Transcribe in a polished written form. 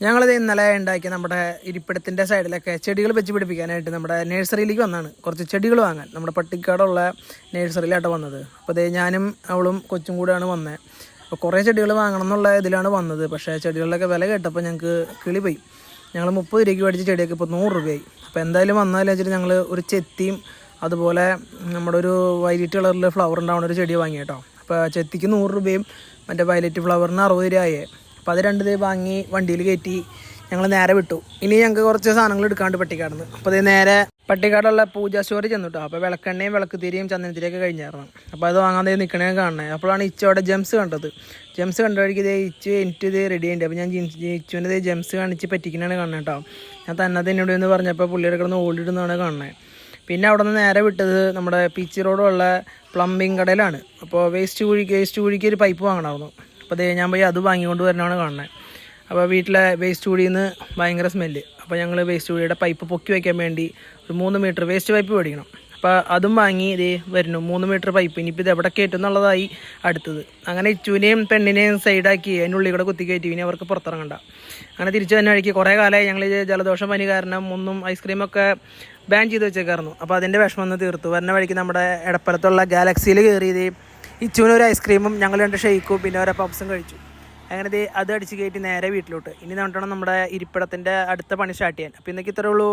ഞങ്ങളിത് ഇന്നലെ ഉണ്ടാക്കിയ നമ്മുടെ ഇരിപ്പിടത്തിൻ്റെ സൈഡിലൊക്കെ ചെടികൾ വെച്ച് പിടിപ്പിക്കാനായിട്ട് നമ്മുടെ നഴ്സറിയിലേക്ക് വന്നതാണ്. കുറച്ച് ചെടികൾ വാങ്ങാൻ നമ്മുടെ പട്ടിക്കാടുള്ള നഴ്സറിയിലായിട്ട് വന്നത്. അപ്പോൾ അതേ ഞാനും അവളും കൊച്ചും കൂടെയാണ് വന്നത്. അപ്പോൾ കുറേ ചെടികൾ വാങ്ങണം എന്നുള്ള ഇതിലാണ് വന്നത്. പക്ഷേ ചെടികളിലൊക്കെ വില കേട്ടപ്പോൾ ഞങ്ങൾക്ക് കിളി പോയി. ഞങ്ങൾ 30 രൂപയ്ക്ക് മേടിച്ച ചെടിയൊക്കെ ഇപ്പോൾ 100 രൂപയായി. അപ്പോൾ എന്തായാലും വന്നാലും വെച്ചിട്ട് ഞങ്ങൾ ഒരു ചെത്തിയും അതുപോലെ നമ്മുടെ ഒരു വൈലറ്റ് കളറിൽ ഫ്ലവർ ഉണ്ടാവുന്ന ഒരു ചെടി വാങ്ങി കേട്ടോ. അപ്പോൾ ചെത്തിക്ക് 100 രൂപയും മറ്റേ വയലറ്റ് ഫ്ലവറിന് 60 രൂപയായേ. അപ്പോൾ അത് 2 രൂപ വാങ്ങി വണ്ടിയിൽ കയറ്റി ഞങ്ങൾ നേരെ വിട്ടു. ഇനി ഞങ്ങൾക്ക് കുറച്ച് സാധനങ്ങൾ എടുക്കാണ്ട് പട്ടിക്കാടുന്ന്. അപ്പോൾ അത് നേരെ പട്ടിക്കാടുള്ള പൂജാ സ്റ്റോറിൽ ചെന്നു കേട്ടോ. അപ്പോൾ വിളക്കെണ്ണയും വിളക്കുതിരിയും ചന്ദനത്തിരിയൊക്കെ കഴിഞ്ഞായിരുന്നു. അപ്പോൾ അത് വാങ്ങാൻ നിൽക്കണേ കാണണേ. അപ്പോഴാണ് ഇച്ചോടെ ജെംസ് കണ്ടത്. ജെംസ് കണ്ട വഴിക്ക് ഇതേ എനിക്ക് ഇത് റെഡി ആയിട്ട്. അപ്പോൾ ഞാൻ ഇച്ചുവിൻ്റെ ഇതേ ജെംസ് കാണിച്ച് പറ്റിക്കണാണ് കാണുന്നത് കേട്ടോ. ഞാൻ തന്നെ എന്നോട് എന്ന് പറഞ്ഞപ്പോൾ പുള്ളിയുടെ കിടന്ന് ഓടിയിടുന്നതാണ് കാണുന്നത്. പിന്നെ അവിടെ നിന്ന് നേരെ വിട്ടത് നമ്മുടെ പീച്ചി റോഡുള്ള പ്ലംബിങ് കടയിലാണ്. അപ്പോൾ വേസ്റ്റ് കുഴിക്ക് ഒരു പൈപ്പ് വാങ്ങണമായിരുന്നു. അപ്പോൾ അതേ ഞാൻ പോയി അത് വാങ്ങിക്കൊണ്ട് വരണമാണ് കാണുന്നത്. അപ്പോൾ വീട്ടിലെ വേസ്റ്റ് കുഴിയിൽ നിന്ന് ഭയങ്കര സ്മെല്ല്. അപ്പോൾ ഞങ്ങൾ വേസ്റ്റ് കുഴിയുടെ പൈപ്പ് പൊക്കി വയ്ക്കാൻ വേണ്ടി ഒരു 3 മീറ്റർ വേസ്റ്റ് പൈപ്പ് മേടിക്കണം. അപ്പോൾ അതും വാങ്ങി ഇതേ വരുന്നു 3 മീറ്റർ പൈപ്പ്. ഇനിയിപ്പോൾ ഇത് എവിടെ കയറ്റും എന്നുള്ളതായി അടുത്തത്. അങ്ങനെ ഇച്ചുവിനെയും പെണ്ണിനെയും സൈഡാക്കി അതിനുള്ളിൽ കൂടെ കുത്തി കയറ്റി. ഇനി അവർക്ക് പുറത്തിറങ്ങണ്ട. അങ്ങനെ തിരിച്ചു തന്നെ വഴിക്ക് കുറേ കാലമായി ഞങ്ങൾ ജലദോഷം പനി കാരണം ഒന്നും ഐസ്ക്രീമൊക്കെ ബാൻ ചെയ്ത് വെച്ചേക്കായിരുന്നു. അപ്പോൾ അതിൻ്റെ വിഷമം ഒന്ന് തീർത്തു. വരുന്ന വഴിക്ക് നമ്മുടെ എടപ്പലത്തുള്ള ഗാലക്സിയിൽ കയറിയത് ഇച്ചുവിനൊരു ഐസ്ക്രീമും ഞങ്ങൾ 2 ഷെയ്ക്കും പിന്നെ ഒരു പപ്സും കഴിച്ചു. അങ്ങനെ അത് അടിച്ച് കയറ്റി നേരെ വീട്ടിലോട്ട്. ഇനി നോട്ടണം നമ്മുടെ ഇരിപ്പിടത്തിൻ്റെ അടുത്ത പണി സ്റ്റാർട്ട് ചെയ്യാൻ. അപ്പോൾ ഇന്നേക്ക് ഇത്രേ ഉള്ളൂ.